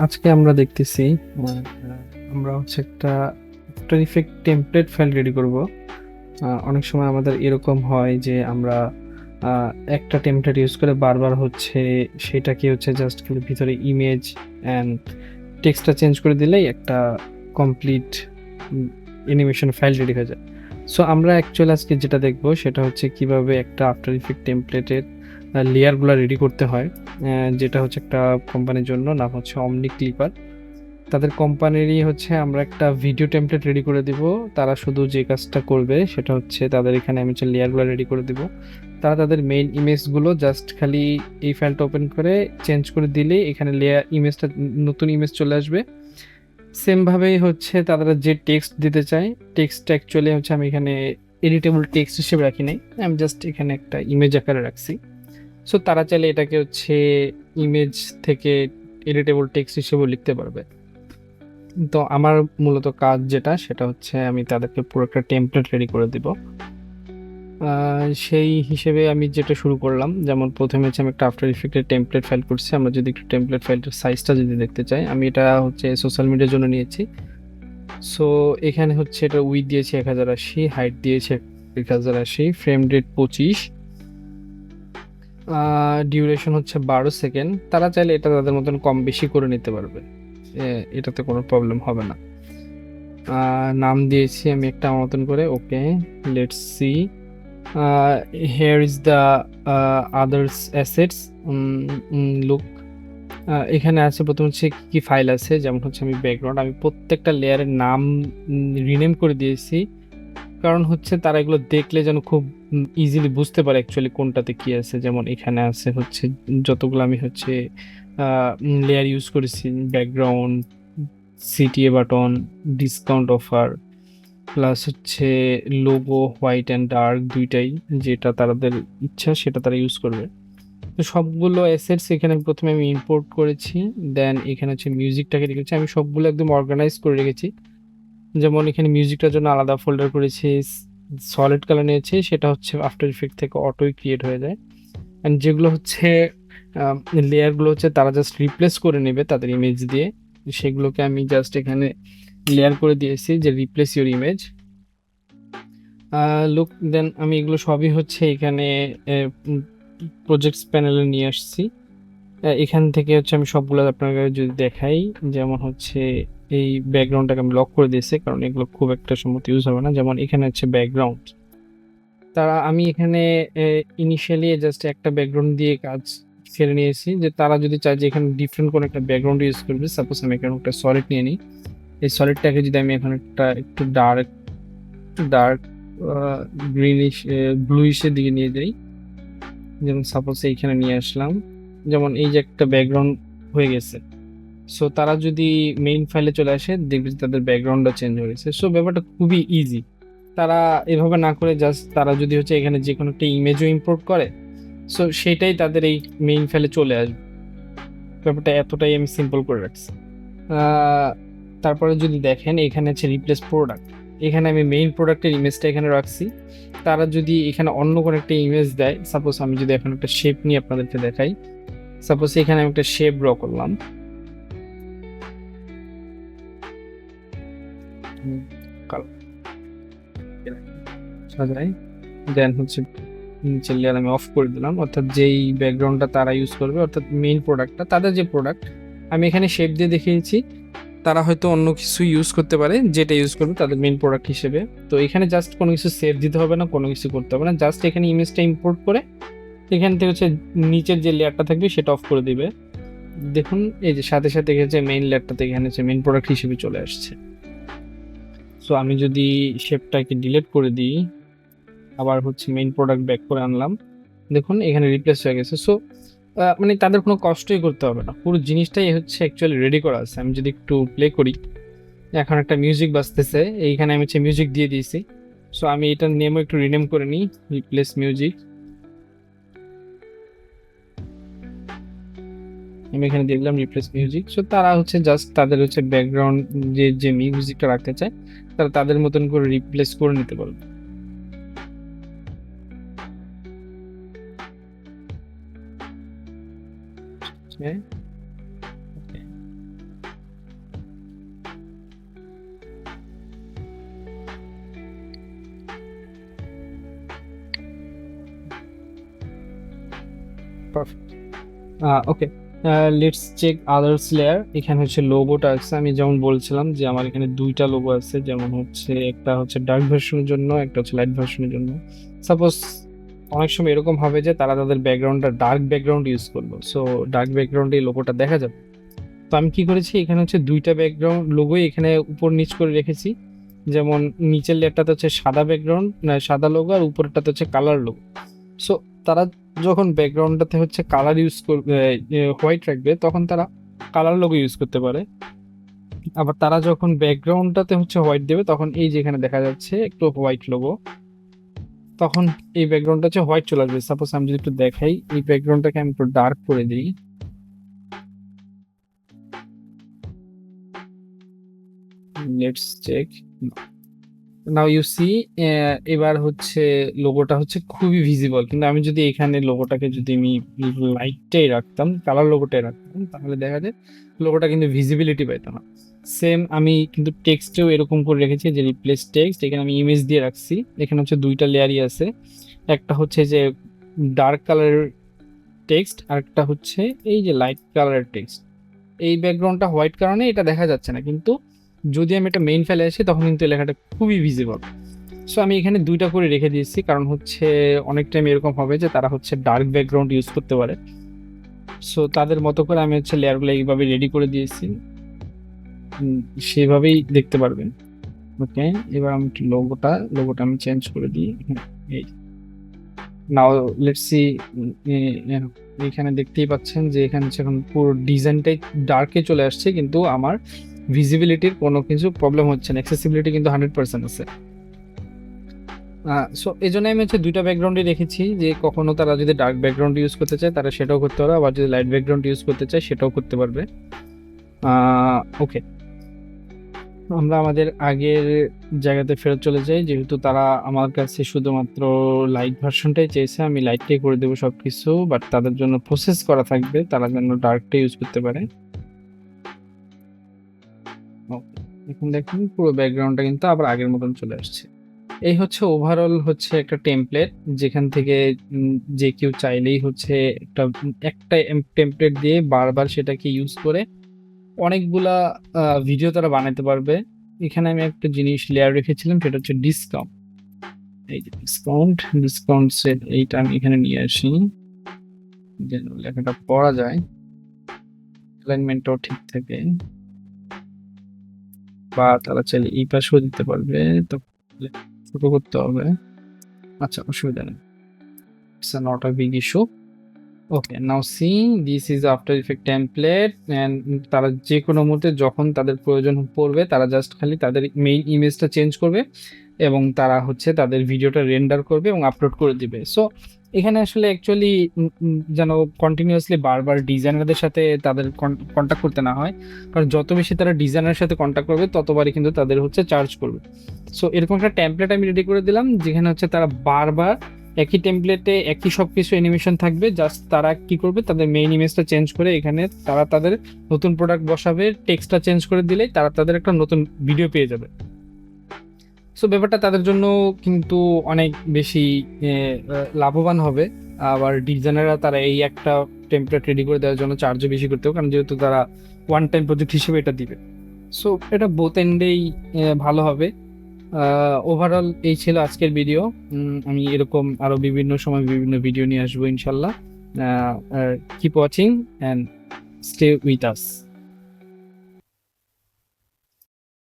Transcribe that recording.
আজকে আমরা দেখতেছি আমরা হচ্ছে একটা after effect template file ready করব। অনেক সময় আমাদের এরকম হয় যে আমরা একটা টেমপ্লেট ইউজ করে বারবার হচ্ছে সেটাকে হচ্ছে জাস্ট খালি ভিতরে ইমেজ অ্যান্ড টেক্সটটা চেঞ্জ করে দিলেই একটা কমপ্লিট অ্যানিমেশন ফাইল রেডি হয়ে যায়। সো আমরা অ্যাকচুয়ালি আজকে যেটা দেখব সেটা হচ্ছে কিভাবে একটা আফটার ইফেক্ট টেমপ্লেটের লেয়ারগুলো রেডি করতে হয়। যেটা হচ্ছে একটা কোম্পানির জন্য নাম হচ্ছে অমনি ক্লিপার। তাদের কোম্পানিরই হচ্ছে আমরা একটা ভিডিও টেমপ্লেট রেডি করে দিব। তারা শুধু যে কাজটা করবে সেটা হচ্ছে তাদের এখানে আমি হচ্ছে লেয়ারগুলো রেডি করে দিব। তারা তাদের মেইন ইমেজগুলো জাস্ট খালি এই ফাইলটা ওপেন করে চেঞ্জ করে দিলেই এখানে লেয়ার ইমেজটা নতুন ইমেজ চলে আসবে। সেম ভাবেই হচ্ছে তারা যে টেক্সট দিতে চায়, টেক্সটটা অ্যাকচুয়ালি হচ্ছে আমি এখানে এডিটেবল টেক্সট হিসেবে রাখি নাই, আমি জাস্ট এখানে একটা ইমেজ আকারে রাখছি। সো তারা চাইলে এটাকে হচ্ছে ইমেজ থেকে এডিটেবল টেক্সট হিসেবেও লিখতে পারবে। তো আমার মূলত কাজ যেটা সেটা হচ্ছে আমি তাদেরকে পুরো একটা টেমপ্লেট রেডি করে দিব। সেই হিসেবে আমি যেটা শুরু করলাম, যেমন প্রথমে হচ্ছে আমি একটা আফটার ইফেক্টের টেমপ্লেট ফাইল করছি। আমরা যদি একটু টেমপ্লেট ফাইলটার সাইজটা যদি দেখতে চাই, আমি এটা হচ্ছে সোশ্যাল মিডিয়ার জন্য নিয়েছি। সো এখানে হচ্ছে এটা উইথ দিয়েছি 1080, হাইট দিয়েছে 1080, ফ্রেম রেট 25, ডিউরেশন হচ্ছে 12 সেকেন্ড। তারা চাইলে এটা তাদের মতন কম বেশি করে নিতে পারবে, এটাতে কোনো প্রবলেম হবে না। নাম দিয়েছি আমি একটা আমার মতন করে, okay. Let's see, here is the others assets. Look, এখানে আছে প্রথম হচ্ছে কি কি ফাইল আছে, যেমন হচ্ছে আমি ব্যাকগ্রাউন্ড, আমি প্রত্যেকটা লেয়ারের নাম রিনেম করে দিয়েছি, কারণ হচ্ছে তারা এগুলো দেখলে যেন খুব ইজিলি বুঝতে পারে অ্যাকচুয়ালি কোনটাতে কি আছে। যেমন এখানে আছে হচ্ছে যতগুলো আমি হচ্ছে লেয়ার ইউজ করেছি, background, CTA button, discount offer, plus হচ্ছে লোগো, হোয়াইট অ্যান্ড ডার্ক দুইটাই, যেটা তাদের ইচ্ছা সেটা তারা ইউজ করবে। তো সবগুলো অ্যাসেটস এখানে প্রথমে আমি ইম্পোর্ট করেছি, দেন এখানে হচ্ছে মিউজিকটাকে রেখেছি। আমি সবগুলো একদম অর্গানাইজ করে রেখেছি। যেমন এখানে মিউজিকটার জন্য আলাদা ফোল্ডার করেছি, সলিড কালার নিয়েছি, সেটা হচ্ছে আফটার ইফেক্ট থেকে অটোই ক্রিয়েট হয়ে যায়। অ্যান্ড যেগুলো হচ্ছে লেয়ারগুলো হচ্ছে তারা জাস্ট রিপ্লেস করে নেবে তাদের ইমেজ দিয়ে, সেগুলোকে আমি জাস্ট এখানে লেয়ার করে দিয়েছি যে রিপ্লেস ইউর ইমেজ। লুক, দেন আমি এগুলো সবই হচ্ছে এখানে প্রজেক্টস প্যানেলে নিয়ে আসছি। এখান থেকে হচ্ছে আমি সবগুলো আপনাকে যদি দেখাই, যেমন হচ্ছে এই ব্যাকগ্রাউন্ডটাকে আমি লক করে দিয়েছি, কারণ এগুলো খুব একটা সম্ভবত ইউজ হবে না। যেমন এখানে হচ্ছে ব্যাকগ্রাউন্ড, তারা আমি এখানে ইনিশিয়ালি জাস্ট একটা ব্যাকগ্রাউন্ড দিয়ে কাজ ছেড়ে নিয়েছি, যে তারা যদি চায় যে এখানে ডিফারেন্ট কোনো একটা ব্যাকগ্রাউন্ড ইউজ করবে, সাপোজ আমি এখানে একটা সলিড নিয়ে নিই। এই সলিডটাকে যদি আমি এখন একটা একটু ডার্ক ডার্ক গ্রিনিশ ব্লুইশের দিকে নিয়ে যাই, যেমন সাপোজ এইখানে নিয়ে আসলাম, যেমন এই যে একটা ব্যাকগ্রাউন্ড হয়ে গেছে। সো তারা যদি মেইন ফাইলে চলে আসে দেখবে যে তাদের ব্যাকগ্রাউন্ডটা চেঞ্জ হয়ে গেছে। সো ব্যাপারটা খুবই ইজি। তারা এভাবে না করে জাস্ট তারা যদি হচ্ছে এখানে যে কোনো একটা ইমেজও ইম্পোর্ট করে, সো সেটাই তাদের এই মেইন ফাইলে চলে আসবে। ব্যাপারটা এতটাই আমি সিম্পল করে রাখছি। আহ, তারপরে যদি দেখেন এখানে হচ্ছে রিপ্লেস প্রোডাক্ট, এখানে আমি মেইন প্রোডাক্টের ইমেজটা এখানে রাখছি। তারা যদি এখানে অন্য কোনো একটা ইমেজ দেয়, সাপোজ আমি যদি এখন একটা শেপ নিয়ে আপনাদেরকে দেখাই, সাপোজ এখানে আমি একটা শেপ ড্র করলাম, কালো সাজাই, দেন হচ্ছে নিচের লেয়ার আমি অফ করে দিলাম, অর্থাৎ যেই ব্যাকগ্রাউন্ডটা তারা ইউজ করবে, অর্থাৎ মেইন প্রোডাক্টটা তাদের যে প্রোডাক্ট আমি এখানে শেপ দিয়ে দেখিয়েছি, তারা হয়তো অন্য কিছু ইউজ করতে পারে যেটা ইউজ করবে তাদের মেইন প্রোডাক্ট হিসেবে। তো এখানে জাস্ট কোনো কিছু সেভ দিতে হবে না, কোনো কিছু করতে হবে না, জাস্ট এখানে ইমেজটা ইম্পোর্ট করে এখান থেকে হচ্ছে নিচের যে লেয়ারটা থাকবে সেটা অফ করে দিবে। দেখুন এই যে সাথে সাথে এখানে মেইন লেয়ারটাতে এখানে হচ্ছে মেইন প্রোডাক্ট হিসেবে চলে আসছে। সো আমি যদি শেপটাকে ডিলিট করে দিই, আবার হচ্ছে মেইন প্রোডাক্ট ব্যাক করে আনলাম, দেখুন এখানে রিপ্লেস হয়ে গেছে। সো মানে তাদের কোনো কষ্টই করতে হবে না, পুরো জিনিসটাই হচ্ছে অ্যাকচুয়ালি রেডি করা আছে। আমি যদি একটু প্লে করি, এখন একটা মিউজিক বাজতেছে, এইখানে আমি হচ্ছে মিউজিক দিয়ে দিয়েছি। সো আমি এটার নেমও একটু রিনেম করে নিই, রিপ্লেস মিউজিক। আমি এখানে দিয়ে দিলাম রিপ্লেস মিউজিক। সো তারা হচ্ছে জাস্ট তাদের হচ্ছে ব্যাকগ্রাউন্ড যে যে মিউজিকটা রাখতে চায় তারা তাদের মতন করে রিপ্লেস করে নিতে পারবে। Okay. Okay, let's check others layer. এখানে হচ্ছে লোগোটা আছে, আমি যেমন বলছিলাম যে আমার এখানে দুইটা লোগো আছে, যেমন হচ্ছে একটা হচ্ছে ডার্ক ভার্সনের জন্য, একটা হচ্ছে লাইট ভার্সনের জন্য। সাপোজ অনেক সময় এরকম হবে যে তারা তাদের ব্যাকগ্রাউন্ডটা ডার্ক ব্যাকগ্রাউন্ড ইউজ করলো, সো ডার্ক ব্যাকগ্রাউন্ডে লোগোটা দেখা যাবে। তো আমি কি করেছি, এখানে হচ্ছে দুইটা ব্যাকগ্রাউন্ড লোগোই এখানে উপর নিচ করে রেখেছি। যেমন নিচের লেয়ারটাতে হচ্ছে সাদা ব্যাকগ্রাউন্ড, সাদা লোগো, আর উপরেরটাতে হচ্ছে কালার লোগো। সো তারা যখন ব্যাকগ্রাউন্ডটাতে হচ্ছে কালার ইউজ করবে, হোয়াইট রাখবে, তখন তারা কালার লোগো ইউজ করতে পারে। আবার তারা যখন ব্যাকগ্রাউন্ডটাতে হচ্ছে হোয়াইট দেবে, তখন এই যেখানে দেখা যাচ্ছে একটু হোয়াইট লোগো, তখন এই ব্যাকগ্রাউন্ডটা হচ্ছে হোয়াইট চলে আসবে। সাপোজ আমি যদি একটু দেখাই, এই ব্যাকগ্রাউন্ডটাকে আমি একটু ডার্ক করে দিই, let's check, now you see. এবার হচ্ছে লোগোটা হচ্ছে খুবই ভিজিবল, কিন্তু আমি যদি এখানে লোগোটাকে যদি আমি লাইটটাই রাখতাম, কালার লোগোটাই রাখতাম, তাহলে দেখা যায় লোগোটা কিন্তু ভিজিবিলিটি পাইতো না। সেম আমি কিন্তু টেক্সটেও এরকম করে রেখেছি যে রিপ্লেস টেক্সট, এখানে আমি ইমেজ দিয়ে রাখছি। এখানে হচ্ছে দুইটা লেয়ারই আছে, একটা হচ্ছে যে ডার্ক কালারের টেক্সট, আর একটা হচ্ছে এই যে লাইট কালারের টেক্সট। এই ব্যাকগ্রাউন্ডটা হোয়াইট কারণে এটা দেখা যাচ্ছে না, কিন্তু যদি আমি একটা মেইন ফাইলে আসি তখন কিন্তু লেখাটা খুবই ভিজিবল। সো আমি এখানে দুইটা করে রেখে দিয়েছি, কারণ হচ্ছে অনেক টাইম এরকম হবে যে তারা হচ্ছে ডার্ক ব্যাকগ্রাউন্ড ইউজ করতে পারে। সো তাদের মতো করে আমি হচ্ছে লেয়ারগুলো এইভাবে রেডি করে দিয়েছি, সেভাবেই দেখতে পারবেন। ওকে, এবার আমি একটু লোগোটা আমি চেঞ্জ করে দিই। এই নাও লেটস সি, এখানে দেখতেই পাচ্ছেন যে এখানে হচ্ছে এখন পুরো ডিজাইনটাই ডার্কে চলে আসছে, কিন্তু আমার ভিজিবিলিটির কোনো কিছু প্রবলেম হচ্ছে না, অ্যাক্সেসিবিলিটি কিন্তু 100% আছে। সো এই জন্য আমি হচ্ছে দুইটা ব্যাকগ্রাউন্ডে রেখেছি, যে কখনো তারা যদি ডার্ক ব্যাকগ্রাউন্ড ইউজ করতে চায় তারা সেটাও করতে পারবে, আবার যদি লাইট ব্যাকগ্রাউন্ড ইউজ করতে চায় সেটাও করতে পারবে। ওকে, আমরা আমাদের আগের জায়গাতে ফেরত চলে যাই। যেহেতু তারা আমার কাছে শুধুমাত্র লাইট ভার্সনটাই চেয়েছে, আমি লাইটটাই করে দেবো সবকিছু, বাট তাদের জন্য প্রসেস করা থাকবে, তারা যেন ডার্কটা ইউজ করতে পারে। Okay, এখন দেখুন পুরো ব্যাকগ্রাউন্ডটা কিন্তু আবার আগের মতন চলে আসছে। এই হচ্ছে ওভারঅল হচ্ছে একটা টেমপ্লেট, যেখান থেকে যে কেউ চাইলেই হচ্ছে একটা টেমপ্লেট দিয়ে বারবার সেটাকে ইউজ করে অনেকগুলা ভিডিও তারা বানাতে পারবে। এখানে আমি একটা জিনিস লেয়ার রেখেছিলাম, সেটা হচ্ছে ডিসকাউন্ট। এই যে ডিসকাউন্ট সেট, এইটা আমি এখানে নিয়ে আসি যেন লেখাটা পড়া যায়, অ্যালাইনমেন্টটাও ঠিক থাকে। বা তারা চাইলে এই পাশেও দিতে পারবে, তো ছোট করতে হবে। আচ্ছা, অসুবিধা নেই, it's not a big issue. Okay, now see, this is after effect template, and তারা যে কোনো মুহূর্তে যখন তাদের প্রয়োজন পড়বে তারা জাস্ট খালি তাদের মেইন ইমেজটা চেঞ্জ করবে, এবং তারা হচ্ছে তাদের ভিডিওটা রেন্ডার করবে এবং আপলোড করে দিবে। সো এখানে আসলে অ্যাকচুয়ালি যেন কন্টিনিউয়াসলি বারবার ডিজাইনারদের সাথে তাদের কন্ট্যাক্ট করতে না হয়, কারণ যত বেশি তারা ডিজাইনারের সাথে কন্ট্যাক্ট করবে ততবারই কিন্তু তাদের হচ্ছে চার্জ করবে। সো এরকম একটা টেমপ্লেট আমি রেডি করে দিলাম, যেখানে হচ্ছে তারা বারবার একই টেমপ্লেটে একই সব কিছু অ্যানিমেশন থাকবে, জাস্ট তারা কি করবে তাদের মেইন ইমেজটা চেঞ্জ করে এখানে তারা তাদের নতুন প্রোডাক্ট বসাবে, টেক্সটটা চেঞ্জ করে দিলেই তারা তাদের একটা নতুন ভিডিও পেয়ে যাবে। সো ব্যাপারটা তাদের জন্য কিন্তু অনেক বেশি লাভবান হবে। আবার ডিজাইনাররা তারা এই একটা টেমপ্লেট রেডি করে দেওয়ার জন্য চার্জও বেশি করতে হবে, কারণ যেহেতু তারা ওয়ান টাইম প্রজেক্ট হিসেবে এটা দিবে। সো এটা বোথ এন্ডেই ভালো হবে। ওভারঅল এই ছিল আজকের ভিডিও। আমি এরকম আরো বিভিন্ন সময় বিভিন্ন ভিডিও নিয়ে আসবো ইনশাল্লাহ। Keep watching and stay with us.